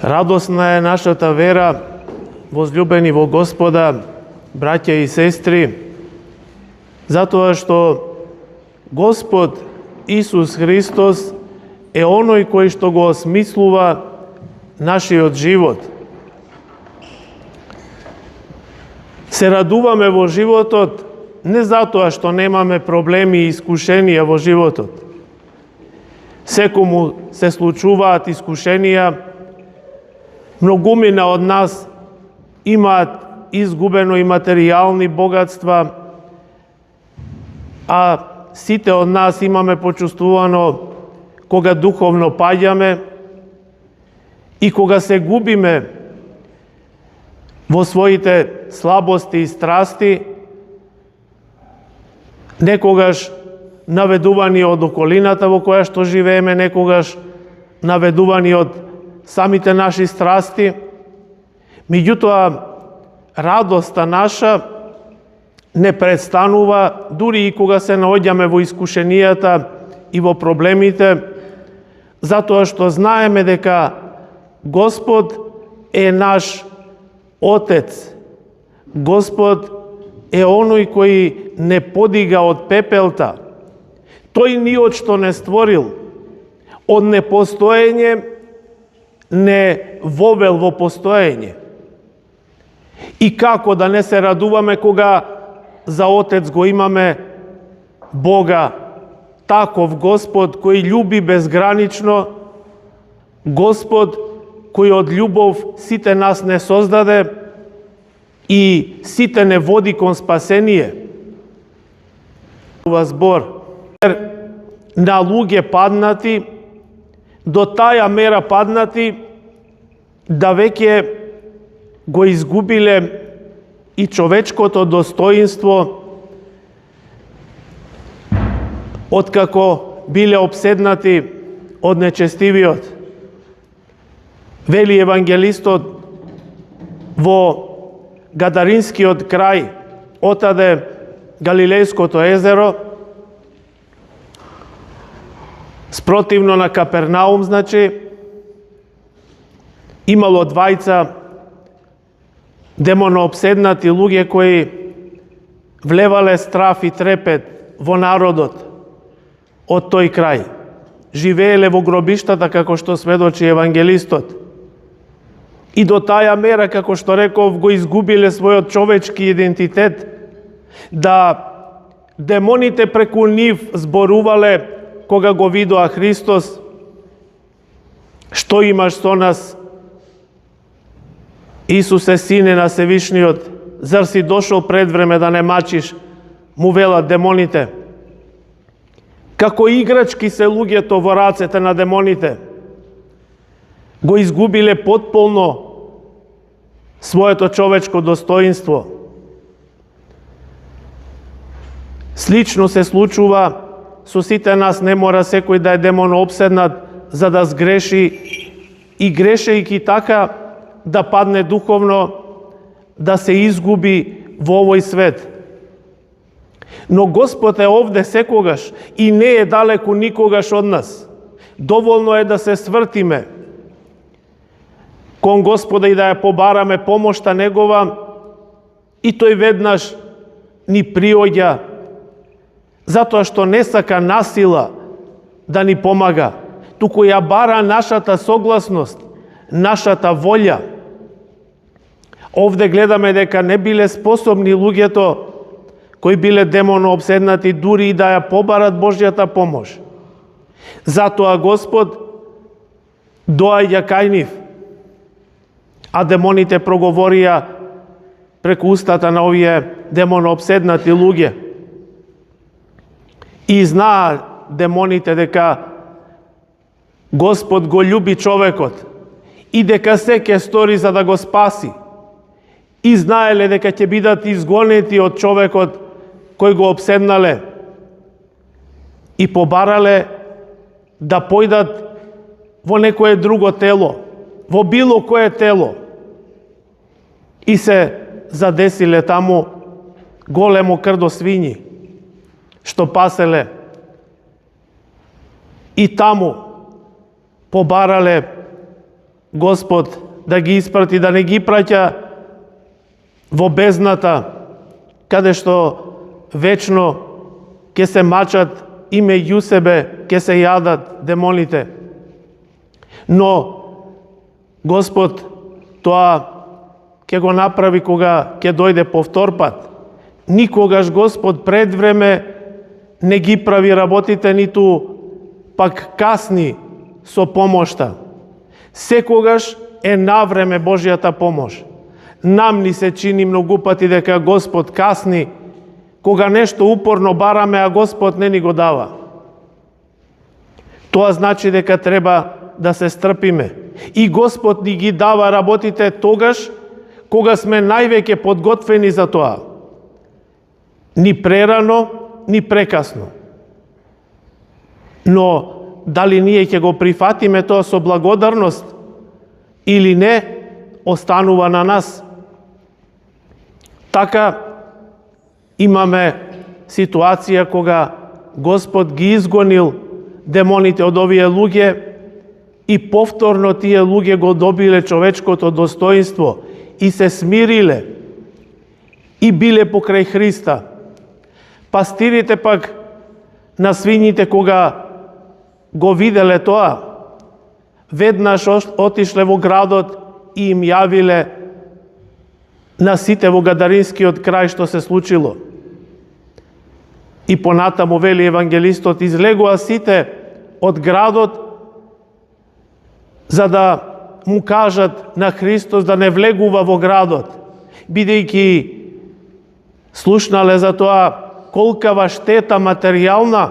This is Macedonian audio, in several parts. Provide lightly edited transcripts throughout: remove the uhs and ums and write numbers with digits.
Радосна е нашата вера, возлюбени во Господа, браќа и сестри, затоа што Господ Исус Христос е оној кој што го осмислува нашиот живот. Се радуваме во животот не затоа што немаме проблеми и искушенија во животот. Секому се случуваат искушенија, многумина од нас имаат изгубено и материјални богатства, а сите од нас имаме почувствувано кога духовно паѓаме и кога се губиме во своите слабости и страсти, некогаш наведувани од околината во која што живееме, некогаш наведувани од самите наши страсти. Меѓутоа, радоста наша не престанува дури и кога се наоѓаме во искушенијата и во проблемите, затоа што знаеме дека Господ е наш Отец. Господ е оној кој не подига од пепелта. Тој ни од што не створил, од непостоење не вовел во постоење. И како да не се радуваме кога за Отец го имаме Бога, таков Господ кој љуби безгранично, Господ кој од љубов сите нас не создаде и сите не води кон спасение. Збор на луѓе паднати, до таја мера паднати, да веќе го изгубиле и човечкото достоинство, откако биле обседнати од нечестивиот. Вели евангелистот, во Гадаринскиот крај, отаде Галилејското езеро, спротивно на Капернаум, значи, имало двајца демонообседнати луѓе кои влевале страф и трепет во народот од тој крај. Живееле во гробиштата, како што сведочи евангелистот. И до таја мера, како што реков, го изгубиле својот човечки идентитет, да демоните преку нив зборувале кога го видоа Христос: што имаш со нас, Исусе, Сине на Севишниот, зар си дошол пред време да не мачиш, му велат демоните. Како играчки се луѓето во рацете на демоните. Го изгубиле потполно своето човечко достоинство. Слично се случува со сите нас, не мора секој да е демонообседнат за да сгреши и грешејќи така да падне духовно, да се изгуби во овој свет. Но Господ е овде секогаш и не е далеку никогаш од нас. Доволно е да се свртиме кон Господа и да ја побараме помошта Негова, и тој веднаш ни приоѓа, затоа што не сака насила да ни помага, туку ја бара нашата согласност, нашата волја. Овде гледаме дека не биле способни луѓето кои биле демонообседнати дури и да ја побарат Божјата помош. Затоа Господ доаѓа кај нив, а демоните проговорија преку устата на овие демонообседнати луѓе. И знаа демоните дека Господ го љуби човекот и дека се ќе стори за да го спаси. И знаеле дека ќе бидат изгонети од човекот кој го обседнале и побарале да појдат во некое друго тело, во било кое тело. И се задесиле таму големо крдо свињи, што паселе. И таму побарале Господ да ги испрати, да не ги праќа во бездната, каде што вечно ќе се мачат и меѓу себе ќе се јадат демоните. Но Господ тоа ќе го направи кога ќе дојде повтор пат. Никогаш Господ пред време не ги прави работите, ниту пак касни со помошта. Секогаш е навреме Божјата помош. Нам ни се чини многу пати дека Господ касни, кога нешто упорно бараме, а Господ не ни го дава. Тоа значи дека треба да се стрпиме. И Господ ни ги дава работите тогаш, кога сме највеќе подготвени за тоа. Ни прерано, ни прекасно. Но дали ние ќе го прифатиме тоа со благодарност или не, останува на нас. Така имаме ситуација кога Господ ги изгонил демоните од овие луѓе и повторно тие луѓе го добиле човечкото достоинство и се смириле и биле покрај Христа. Пастирите пак на свињите кога го виделе тоа, веднаш отишле во градот и им јавиле на сите во Гадаринскиот крај што се случило. И понатаму вели евангелистот, излегува сите од градот за да му кажат на Христос да не влегува во градот, бидејќи слушнале за тоа колкава штета материјална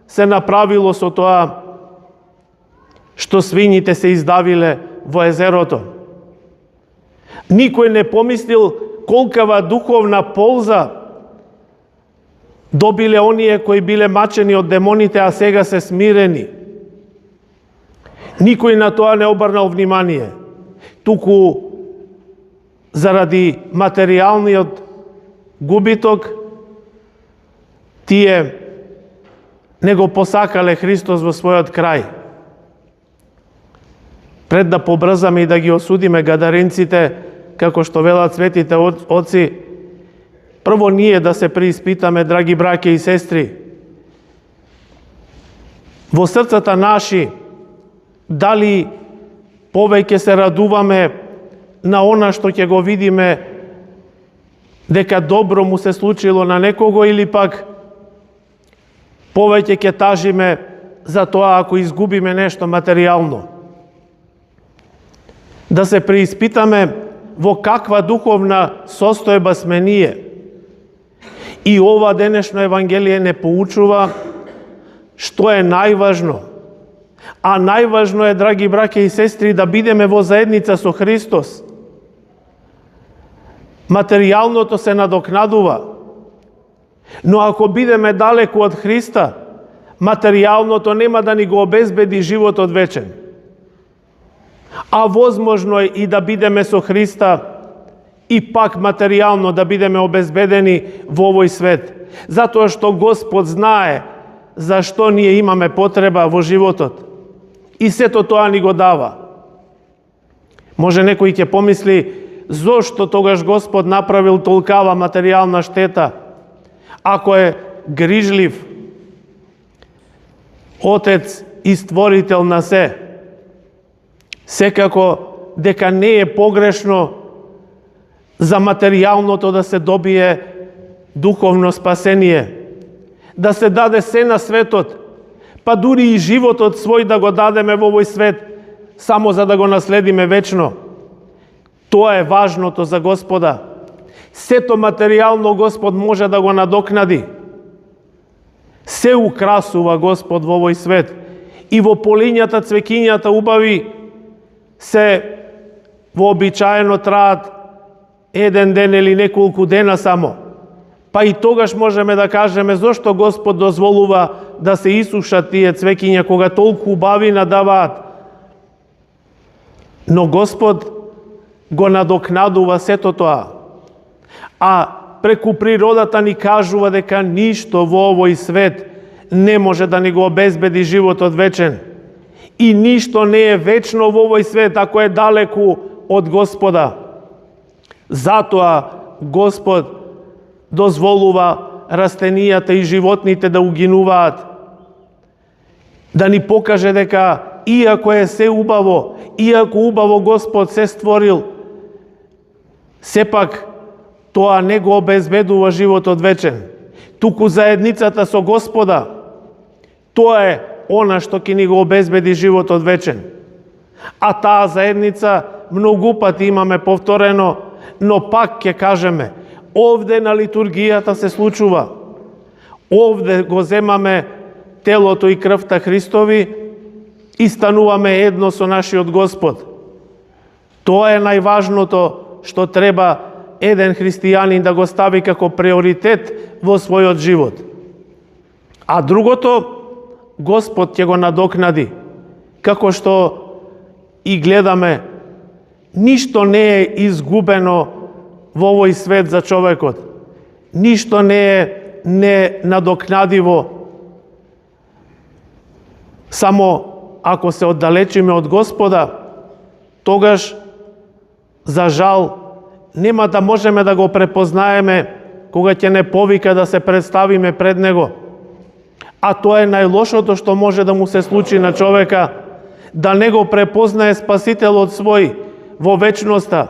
се направило со тоа што свињите се издавиле во езерото. Никој не помислил колкава духовна полза добиле оние кои биле мачени од демоните, а сега се смирени. Никој на тоа не обрнал внимание, туку заради материјалниот губиток тие не го посакале Христос во својот крај. Пред да побрзаме и да ги осудиме гадаринците, како што велат светите оци, прво ние да се преиспитаме, драги браќа и сестри, во срцата наши, дали повеќе се радуваме на она што ќе го видиме дека добро му се случило на некого, или пак повеќе ќе тажиме за тоа ако изгубиме нешто материјално. Да се преиспитаме во каква духовна состојба сме ние. И ова денешно Евангелие не поучува што е најважно. А најважно е, драги браќа и сестри, да бидеме во заедница со Христос. Материјалното се надокнадува. Но ако бидеме далеку од Христа, материјалното нема да ни го обезбеди животот вечен. А возможно е и да бидеме со Христа и пак материјално да бидеме обезбедени во овој свет. Затоа што Господ знае зашто ние имаме потреба во животот. И сето тоа ни го дава. Може некој ќе помисли, зошто тогаш Господ направил толкава материјална штета, ако е грижлив Отец и Створител на се. Секако дека не е погрешно за материјалното да се добие духовно спасение, да се даде се на светот, па дури и животот свој да го дадеме во овој свет, само за да го наследиме вечно. Тоа е важното за Господа. Сето материјално Господ може да го надокнади. Се украсува Господ во овој свет. И во полињата, цвекињата убави се вообичаено траат еден ден или неколку дена само. Па и тогаш можеме да кажеме зошто Господ дозволува да се исушат тие цвекиња кога толку убавина даваат. Но Господ го надокнадува сето тоа. А преку природата ни кажува дека ништо во овој свет не може да ни го обезбеди животот вечен. И ништо не е вечно во овој свет ако е далеку од Господа. Затоа Господ дозволува растенијата и животните да угинуваат, да ни покаже дека иако е се убаво, иако убаво Господ се створил, сепак тоа не го обезбедува животот вечен, туку заедницата со Господа. Тоа е она што ќе ни го обезбеди животот вечен. А таа заедница многу пати имаме повторено, но пак ќе кажеме, овде на литургијата се случува. Овде го земаме телото и крвта Христови и стануваме едно со нашиот Господ. Тоа е најважното што треба еден христијанин да го стави како приоритет во својот живот. А другото, Господ ќе го надокнади. Како што и гледаме, ништо не е изгубено во овој свет за човекот. Ништо не е ненадокнадиво. Само ако се оддалечиме од Господа, тогаш, за жал, нема да можеме да го препознаеме кога ќе не повика да се представиме пред Него. А тоа е најлошото што може да му се случи на човека, да не го препознае Спасителот свој во вечноста.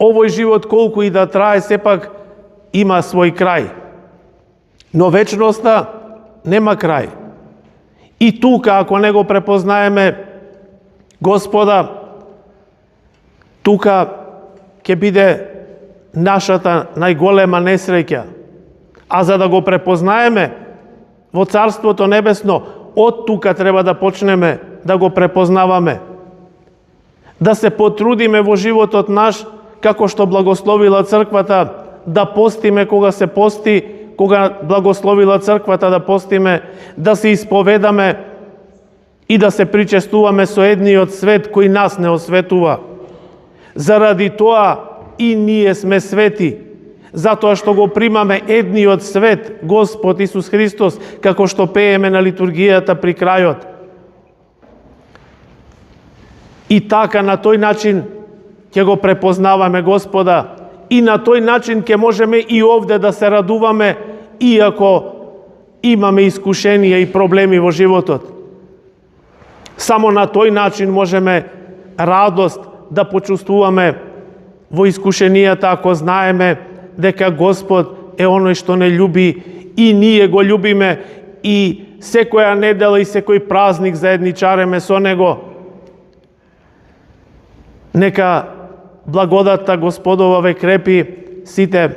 Овој живот колку и да трае, сепак има свој крај. Но вечноста нема крај. И тука, ако не го препознаеме Господа, тука ќе биде нашата најголема несреќа. А за да го препознаеме во Царството Небесно, од тука треба да почнеме да го препознаваме. Да се потрудиме во животот наш, како што благословила Црквата, да постиме кога се пости, кога благословила Црквата да постиме, да се исповедаме и да се причестуваме со едниот свет кој нас не осветува. Заради тоа и ние сме свети, затоа што го примаме едниот свет, Господ Исус Христос, како што пееме на литургијата при крајот. И така на тој начин ќе го препознаваме Господа и на тој начин ќе можеме и овде да се радуваме, иако имаме искушенија и проблеми во животот. Само на тој начин можеме радост да почувствуваме во искушенијата, ако знаеме дека Господ е оној што не љуби и ние го љубиме и секоја недела и секој празник заедничареме со Него. Нека благодатта Господова ве крепи сите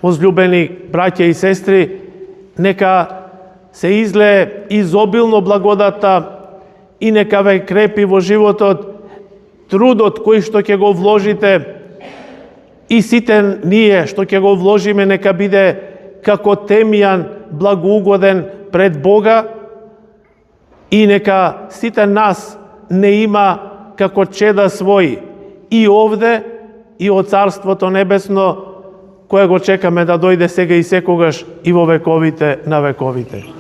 возлюбени браќа и сестри, нека се излее изобилно благодатта и нека ве крепи во животот трудот кој што ќе го вложите и сите ние што ќе го вложиме нека биде како темјан благоугоден пред Бога и нека сите нас не има како чеда своји и овде и од Царството Небесно кое го чекаме да дојде сега и секогаш и во вековите на вековите.